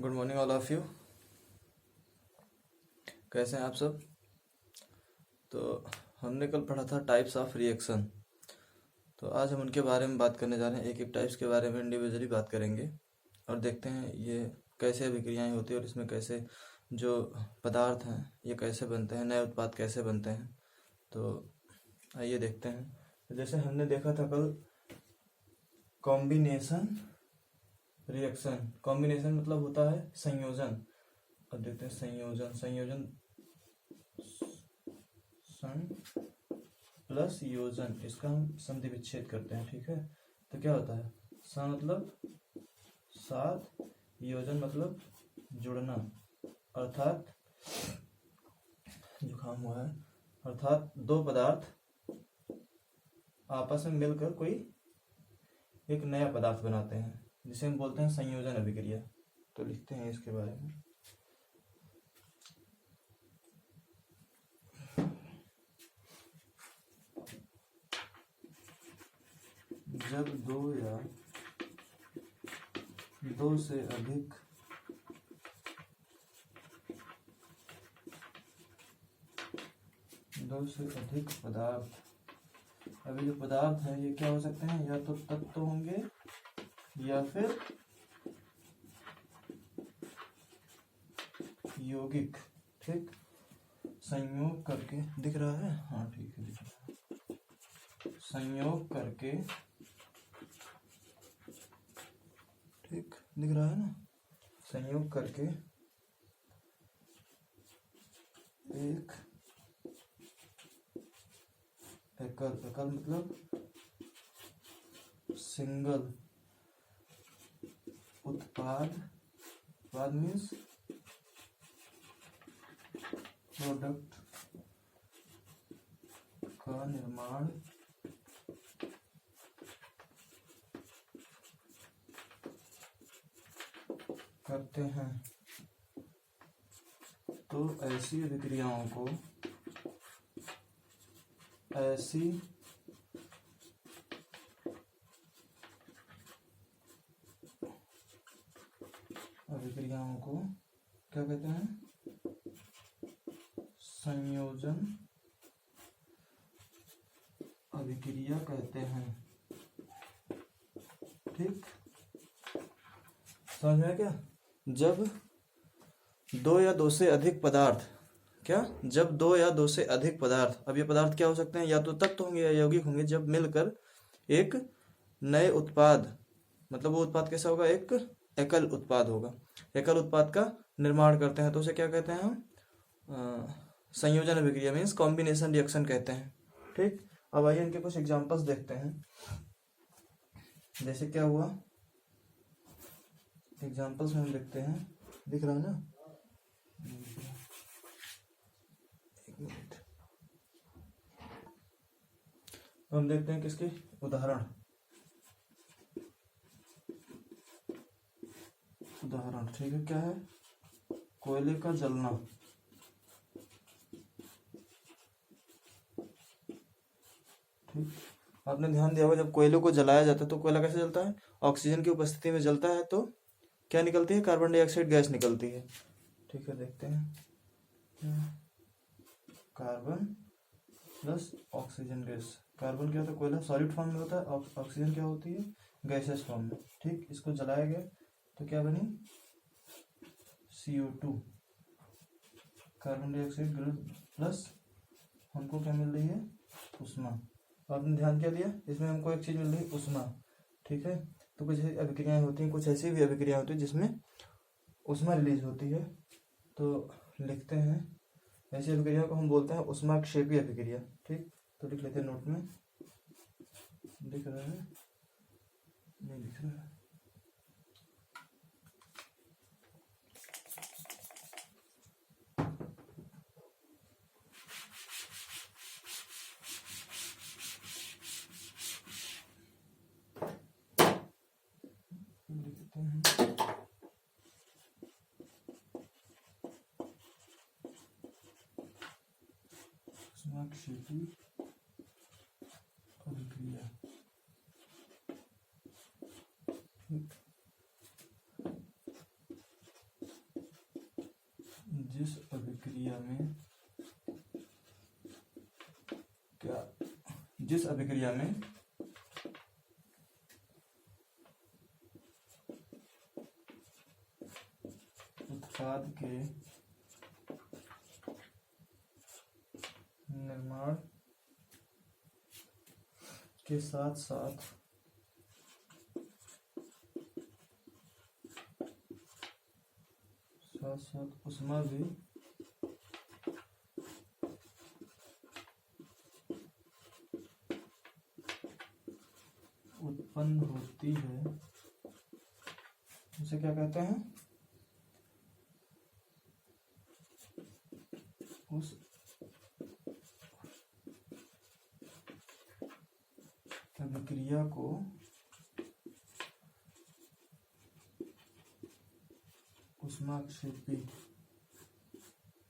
Good morning all of you. कैसे हैं आप सब? तो हमने कल पढ़ा था टाइप्स ऑफ रिएक्शन। तो आज हम उनके बारे में बात करने जा रहे हैं। एक एक टाइप्स के बारे में इंडिविजुअली बात करेंगे और देखते हैं ये कैसे अभिक्रियाएं होती है और इसमें कैसे जो पदार्थ हैं ये कैसे बनते हैं, नए उत्पाद कैसे बनते हैं। तो आइए देखते हैं। तो जैसे हमने देखा था कल कॉम्बिनेशन रिएक्शन। कॉम्बिनेशन मतलब होता है संयोजन। अब देखते हैं संयोजन सं प्लस योजन, इसका हम संधि विच्छेद करते हैं। ठीक है, तो क्या होता है? स मतलब साथ, योजन मतलब जुड़ना, अर्थात जुकाम हुआ है, अर्थात दो पदार्थ आपस में मिलकर कोई एक नया पदार्थ बनाते हैं, जिसे हम बोलते हैं संयोजन अभिक्रिया। तो लिखते हैं इसके बारे में। जब दो या दो से अधिक पदार्थ, अभी जो पदार्थ है ये क्या हो सकते हैं? या तो तत्व होंगे या फिर यौगिक। ठीक, संयोग करके दिख रहा है? हाँ ठीक है, दिख रहा है। संयोग करके, ठीक दिख रहा है ना? संयोग करके एक एकल मतलब सिंगल उत्पाद मीन्स प्रोडक्ट का निर्माण करते हैं। तो ऐसी अभिक्रियाओं को क्या कहते हैं? संयोजन अभिक्रिया कहते हैं। ठीक, समझ में क्या? जब दो या दो से अधिक पदार्थ, जब दो या दो से अधिक पदार्थ, अब ये पदार्थ क्या हो सकते हैं? या तो तत्व होंगे या यौगिक होंगे, जब मिलकर एक नए उत्पाद, मतलब वो उत्पाद कैसा होगा? एक एकल उत्पाद होगा। एकल उत्पाद का निर्माण करते हैं तो उसे क्या कहते हैं हम? संयोजन अभिक्रिया मीन्स कॉम्बिनेशन रिएक्शन कहते हैं। ठीक, अब आइए इनके कुछ एग्जांपल्स देखते हैं। जैसे क्या हुआ, एग्जांपल्स में हम देखते हैं। दिख रहा है ना? एक मिनट, हम देखते हैं किसके उदाहरण। ठीक है, क्या है? कोयले का जलना। ठीक, आपने ध्यान दिया होगा जब कोयले को जलाया जाता है तो कोयला कैसे जलता है? ऑक्सीजन की उपस्थिति में जलता है तो क्या निकलती है? कार्बन डाइऑक्साइड गैस निकलती है। ठीक है, देखते हैं। Carbon plus oxygen gas. Carbon क्या होता है? कोयला सॉलिड फॉर्म में होता है। ऑक्सीजन क्या होती है? गैसेस फॉर्म में। ठीक, इसको जलाया गया तो क्या बनी? CO2, कार्बन डाइऑक्साइड प्लस हमको क्या मिल रही है? उष्मा। आपने ध्यान क्या दिया? इसमें हमको एक चीज मिल रही है, उष्मा। ठीक है, तो कुछ अभिक्रियाएं होती हैं, कुछ ऐसी भी अभिक्रियाएं होती है जिसमें उष्मा रिलीज होती है। तो लिखते हैं ऐसी अभिक्रिया को हम बोलते हैं उष्माक्षेपी अभिक्रिया। ठीक, तो लिख लेते हैं नोट में। दिख रहा है? नहीं दिख रहा है? लिखते हैं उष्माक्षेपी अभिक्रिया। ठीक, जिस अभिक्रिया में उत्पाद के निर्माण के साथ साथ ऊष्मा भी उत्पन्न होती है, उसे क्या कहते हैं? उस अभिक्रिया को ऊष्माक्षेपी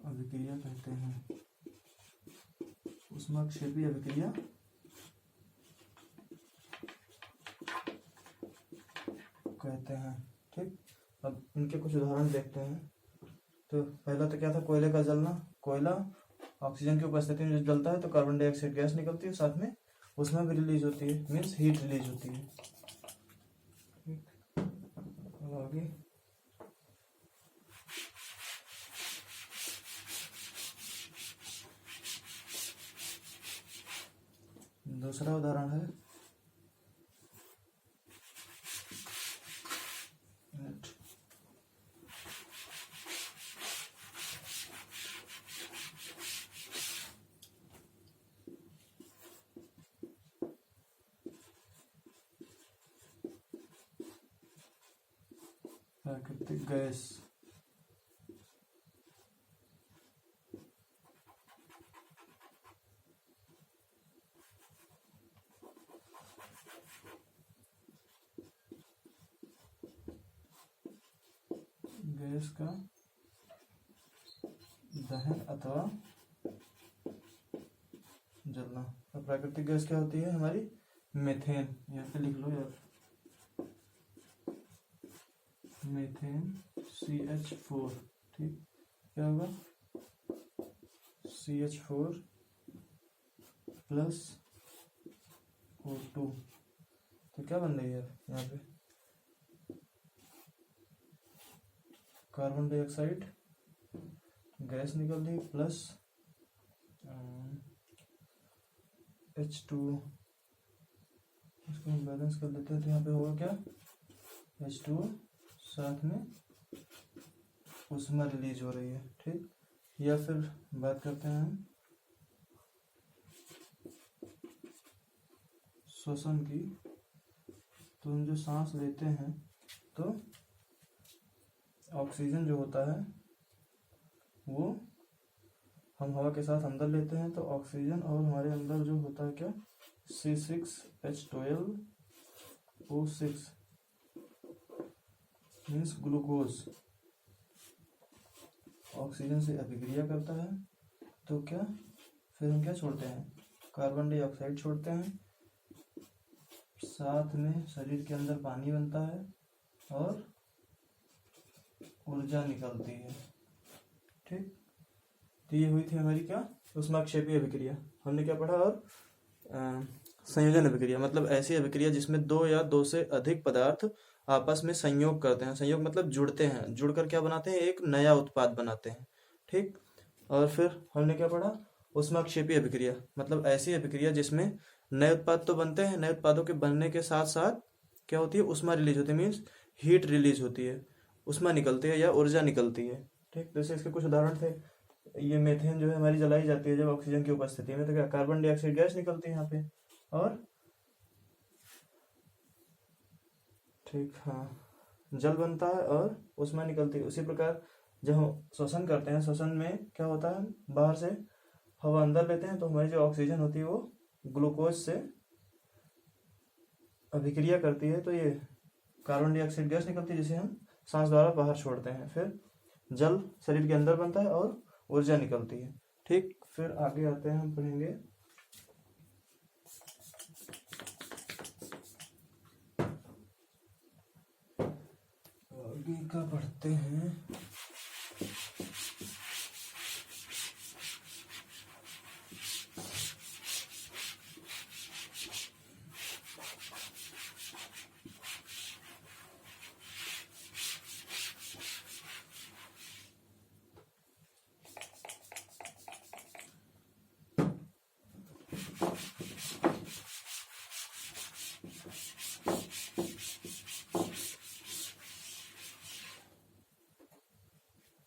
अभिक्रिया कहते हैं। ऊष्माक्षेपी अभिक्रिया कहते हैं। ठीक, अब इनके कुछ उदाहरण देखते हैं। तो पहला तो क्या था? कोयले का जलना। कोयला ऑक्सीजन की उपस्थिति में जब जलता है तो कार्बन डाइऑक्साइड गैस निकलती है, साथ में उसमें भी रिलीज होती है, मीन्स हीट रिलीज होती है। अब आगे दूसरा उदाहरण है प्राकृतिक गैस। गैस का दहन अथवा जलना। और प्राकृतिक गैस क्या होती है हमारी? मीथेन। यहाँ पे लिख लो यार, मीथेन CH4। ठीक, क्या होगा? CH4 plus O2। तो क्या बन रही है यहाँ पे? कार्बन डाइऑक्साइड गैस निकल रही प्लस H2O। इसको हम बैलेंस कर लेते हैं तो यहाँ पे होगा क्या? H2O, साथ में ऊष्मा रिलीज हो रही है। ठीक, या फिर बात करते हैं हम श्वसन की। तो हम जो सांस लेते हैं तो ऑक्सीजन जो होता है वो हम हवा के साथ अंदर लेते हैं, तो ऑक्सीजन और हमारे अंदर जो होता है क्या? C6H12O6 मीन्स ग्लूकोज ऑक्सीजन से अभिक्रिया करता है। तो क्या फिर हम क्या छोड़ते हैं? कार्बन डाइऑक्साइड छोड़ते हैं, साथ में शरीर के अंदर पानी बनता है और ऊर्जा निकलती है। ठीक, तो ये हुई थी हमारी क्या? ऊष्माक्षेपी अभिक्रिया। हमने क्या पढ़ा? और संयोजन अभिक्रिया मतलब ऐसी अभिक्रिया जिसमें दो या दो से अधिक पदार्थ आपस में संयोग करते हैं। संयोग मतलब जुड़ते हैं, जुड़कर क्या बनाते हैं? एक नया उत्पाद बनाते हैं। ठीक, और फिर हमने क्या पढ़ा? ऊष्माक्षेपी अभिक्रिया मतलब ऐसी अभिक्रिया जिसमें नए उत्पाद तो बनते हैं, नए उत्पादों के बनने के साथ साथ क्या होती है? ऊष्मा रिलीज होती है, मीन्स हीट रिलीज होती है, ऊष्मा निकलती है या ऊर्जा निकलती है। ठीक, जैसे इसके कुछ उदाहरण थे। ये मीथेन जो है हमारी जलाई जाती है जब ऑक्सीजन की उपस्थिति में, तो क्या कार्बन डाइऑक्साइड गैस निकलती है यहाँ पे, और ठीक, हाँ, जल बनता है और ऊष्मा निकलती है। उसी प्रकार जब हम श्वसन करते हैं, श्वसन में क्या होता है? बाहर से हवा अंदर लेते हैं तो हमारी जो ऑक्सीजन होती है वो ग्लूकोज से अभिक्रिया करती है, तो ये कार्बन डाइऑक्साइड गैस निकलती है जिसे हम सांस द्वारा बाहर छोड़ते हैं। फिर जल शरीर के अंदर बनता है और ऊर्जा निकलती है। ठीक, फिर आगे आते हैं, हम पढ़ेंगे आगे का पढ़ते हैं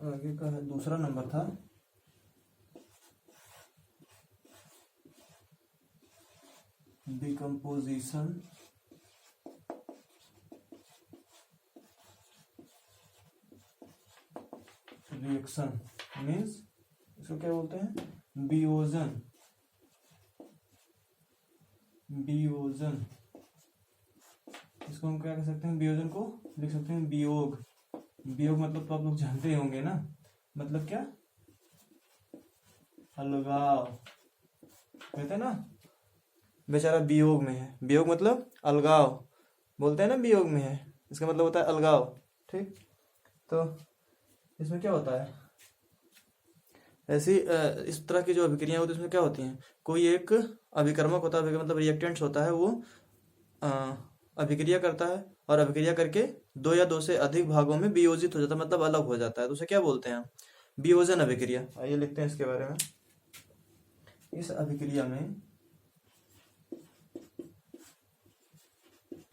आगे का है, दूसरा नंबर था डिकम्पोजिशन रिएक्शन मीन्स, इसको क्या बोलते हैं, वियोजन। वियोजन, इसको हम क्या कह सकते हैं, वियोजन को लिख सकते हैं वियोग। वियोग मतलब तो आप लोग जानते ही होंगे ना, मतलब क्या, अलगाव कहते हैं ना, बेचारा वियोग में है, वियोग मतलब अलगाव बोलते हैं ना, वियोग में है, इसका मतलब होता है अलगाव। ठीक, तो इसमें क्या होता है, ऐसी इस तरह की जो अभिक्रियाएं होती है उसमें क्या होती हैं, कोई एक अभिकर्मक होता है, मतलब रिएक्टेंट्स होता है, वो अ, अभिक्रिया करता है और अभिक्रिया करके दो या दो से अधिक भागों में वियोजित हो जाता है, मतलब अलग हो जाता है, तो उसे क्या बोलते हैं, वियोजन अभिक्रिया। आइए लिखते हैं इसके बारे में। इस अभिक्रिया में,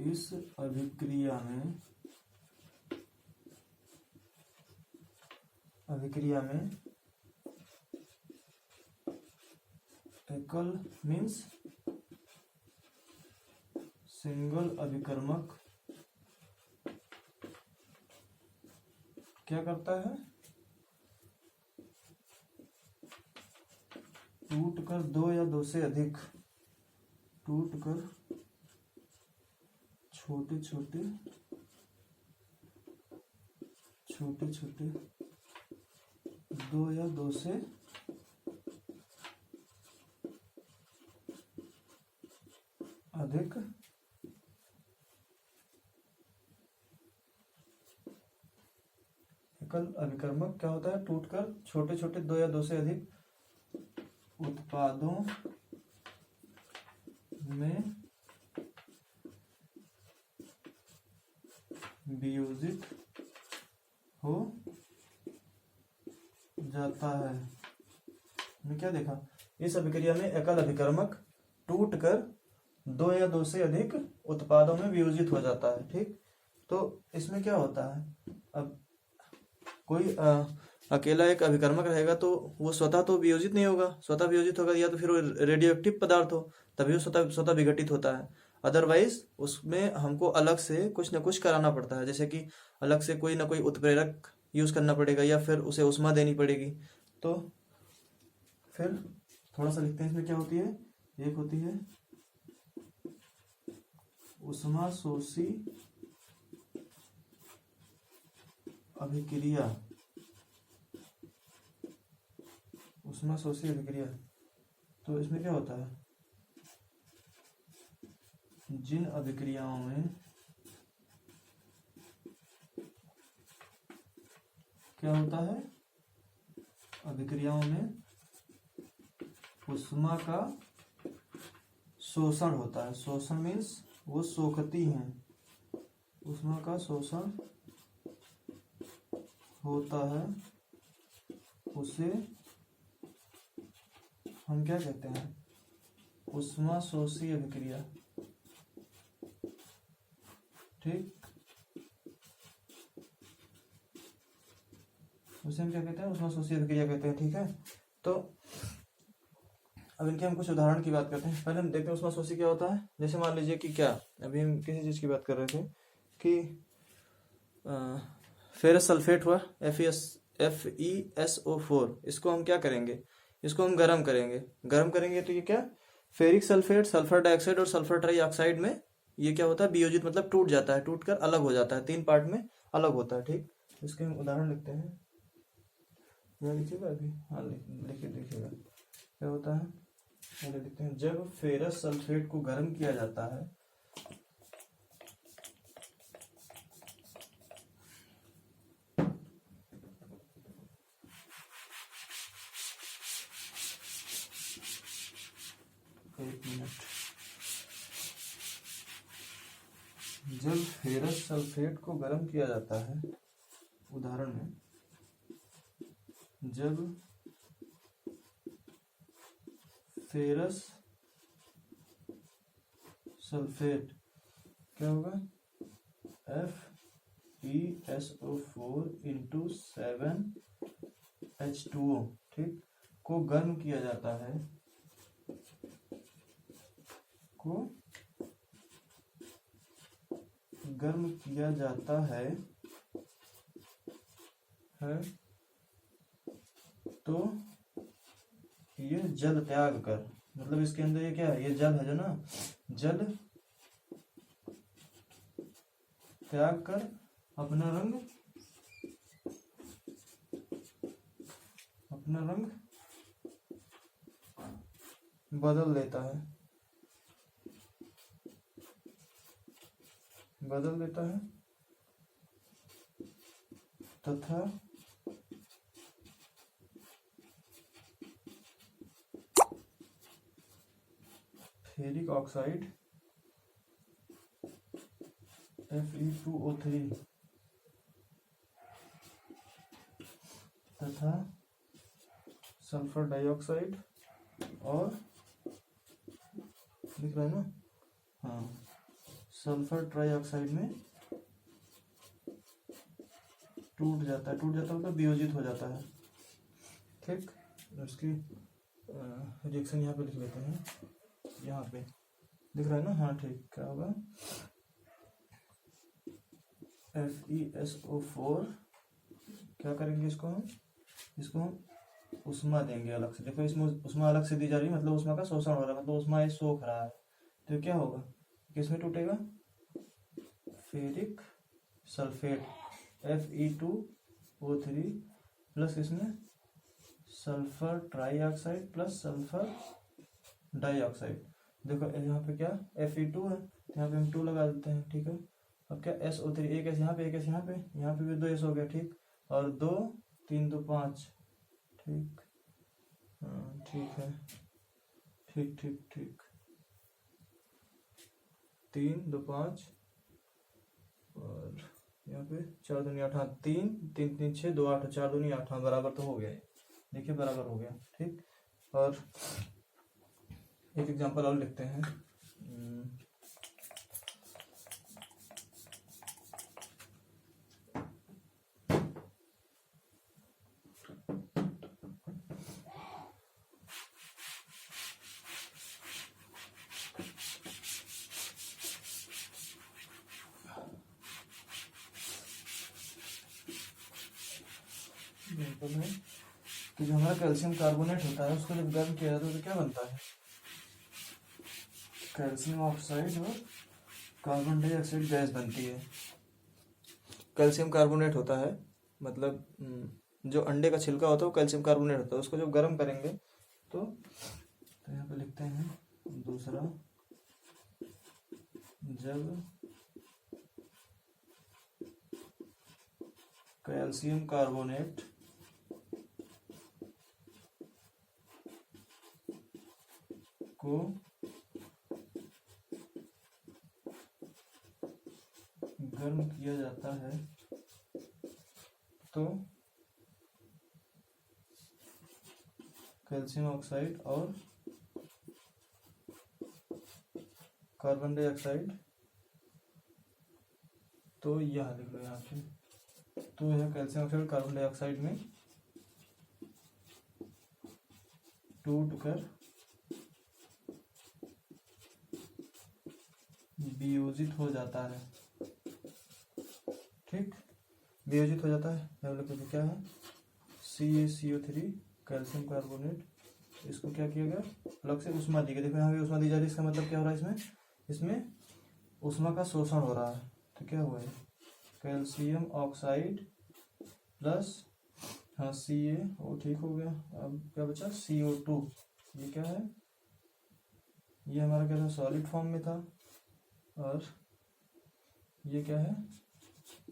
इस अभिक्रिया में एकल मीन्स सिंगल अभिकर्मक क्या करता है, टूटकर दो या दो से अधिक, टूटकर छोटे छोटे दो या दो से अधिक एकल अभिकर्मक क्या होता है, टूटकर छोटे छोटे दो या दो से अधिक उत्पादों में वियोजित हो जाता है। हमने क्या देखा, इस अभिक्रिया में एकल अभिकर्मक टूटकर दो या दो से अधिक उत्पादों में वियोजित हो जाता है। ठीक, तो इसमें क्या होता है, अब कोई अकेला एक अभिकर्मक रहेगा तो वो स्वतः तो वियोजित नहीं होगा, स्वतः वियोजित होगा या तो फिर वो रेडियो एक्टिव पदार्थ हो, तभी वो स्वतः स्वतः विघटित होता है। अदरवाइज उसमें हमको अलग से कुछ न कुछ कराना पड़ता है, जैसे कि अलग से कोई ना कोई उत्प्रेरक यूज करना पड़ेगा या फिर उसे उष्मा देनी पड़ेगी। तो फिर थोड़ा सा लिखते हैं, इसमें क्या होती है, एक होती है उष्मा शोषी अभिक्रिया, उष्मा शोषी अभिक्रिया। तो इसमें क्या होता है, जिन अभिक्रियाओं में क्या होता है, अभिक्रियाओं में उष्मा का शोषण होता है, शोषण मीन्स वो सोखती हैं, उष्मा का शोषण होता है, उसे हम क्या कहते हैं, उष्मा शोषी अभिक्रिया। ठीक, उसे हम क्या कहते हैं, उष्मा शोषी अभिक्रिया कहते हैं। ठीक है, तो अब इनके हम कुछ उदाहरण की बात करते हैं। पहले हम देखते हैं उष्मा शोषी क्या होता है। जैसे मान लीजिए कि क्या, अभी हम किसी चीज की बात कर रहे थे कि फेरस सल्फेट हुआ, FeSO4, इसको हम क्या करेंगे, इसको हम गर्म करेंगे। गर्म करेंगे तो ये क्या, फेरिक सल्फेट, सल्फर डाइऑक्साइड और सल्फर ट्राइऑक्साइड में ये क्या होता है, वियोजित मतलब टूट जाता है, टूटकर अलग हो जाता है, 3 पार्ट में अलग होता है। ठीक, इसके हम उदाहरण लिखते हैं, यहाँ लिखिएगा अभी, हाँ लिखिए, देखिएगा क्या होता है। पहले लिखते हैं, जब फेरस सल्फेट को गर्म किया जाता है जब फेरस सल्फेट को गर्म किया जाता है, उदाहरण में, जब फेरस सल्फेट क्या होगा, FeSO4 × 7 H2O, ठीक, को गर्म किया जाता है, को गर्म किया जाता है तो ये जल त्याग कर, मतलब इसके अंदर ये क्या है, ये जल है जो ना, जल त्याग कर अपना रंग बदल देता है, तथा फेरिक ऑक्साइड Fe2O3 तथा सल्फर डाइऑक्साइड और लिख रहा है ना, हाँ, सल्फर ट्राइऑक्साइड में टूट जाता है मतलब वियोजित हो जाता है, ठीक। उसकी रिएक्शन यहाँ पे लिख लेते हैं, यहाँ पे दिख रहा है ना, हाँ ठीक, क्या होगा, FeSO4, क्या करेंगे इसको हम उष्मा देंगे अलग से, देखो इसमें उष्मा अलग से दी जा रही है, मतलब उष्मा का शोषण हो रहा है, मतलब उष्मा ये सोख रहा है, तो क्या होगा, किसमें टूटेगा, फेरिक सल्फेट Fe2O3 प्लस इसमें sulphur trioxide plus sulphur dioxide, देखो यहाँ पे क्या Fe2 है, यहाँ पे हम 2 लगा देते हैं, ठीक है। अब क्या SO3, एक ऐसे यहाँ पे, एक ऐसे यहाँ पे भी 2 S हो गया, ठीक, और 2 3 2 5, ठीक, हाँ ठीक है, ठीक 3 2 5 और यहाँ पे 4 दूनी 8, 3 3 3 6 2 8, 4 दूनी 8, हाँ बराबर तो हो गया, देखिए बराबर हो गया, ठीक। और एक एग्जांपल और लिखते हैं, है कि जो हमारा कैल्शियम कार्बोनेट होता है उसको जब गर्म किया जाता है तो क्या बनता है, कैल्शियम ऑक्साइड और कार्बन डाइऑक्साइड गैस बनती है। कैल्शियम कार्बोनेट होता है, मतलब जो अंडे का छिलका होता है वो कैल्शियम कार्बोनेट होता है, उसको जब गर्म करेंगे तो यहाँ पे लिखते हैं दूसरा, जब कैल्शियम कार्बोनेट को गर्म किया जाता है तो कैल्शियम ऑक्साइड और कार्बन डाइऑक्साइड, तो यह लिख लो यहाँ पे, तो यह कैल्शियम ऑक्साइड कार्बन डाइऑक्साइड में टूट कर वियोजित हो जाता है, ठीक, वियोजित हो जाता है, क्या है CaCO3 कैल्शियम कार्बोनेट, इसको क्या किया गया, अलग से उष्मा दी गई, देखो यहाँ पे उष्मा दी जा रही है, इसका मतलब क्या हो रहा है, इसमें उष्मा का शोषण हो रहा है, तो क्या हुआ है, कैल्शियम ऑक्साइड प्लस, हाँ Ca, वो ठीक हो गया, अब क्या बचा CO2, ये क्या है, ये हमारा क्या था, सॉलिड फॉर्म में था, और ये क्या है,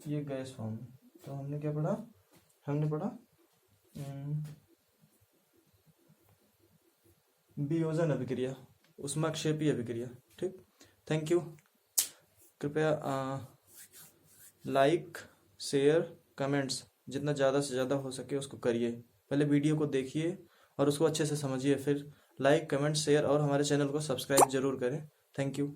ये गैस फॉर्म में, तो हमने क्या पढ़ा, वियोजन अभिक्रिया, उष्माक्षेपी अभिक्रिया, ठीक। Thank you. कृपया लाइक शेयर कमेंट्स जितना ज़्यादा से ज़्यादा हो सके उसको करिए, पहले वीडियो को देखिए और उसको अच्छे से समझिए, फिर लाइक कमेंट शेयर और हमारे चैनल को सब्सक्राइब जरूर करें। Thank you.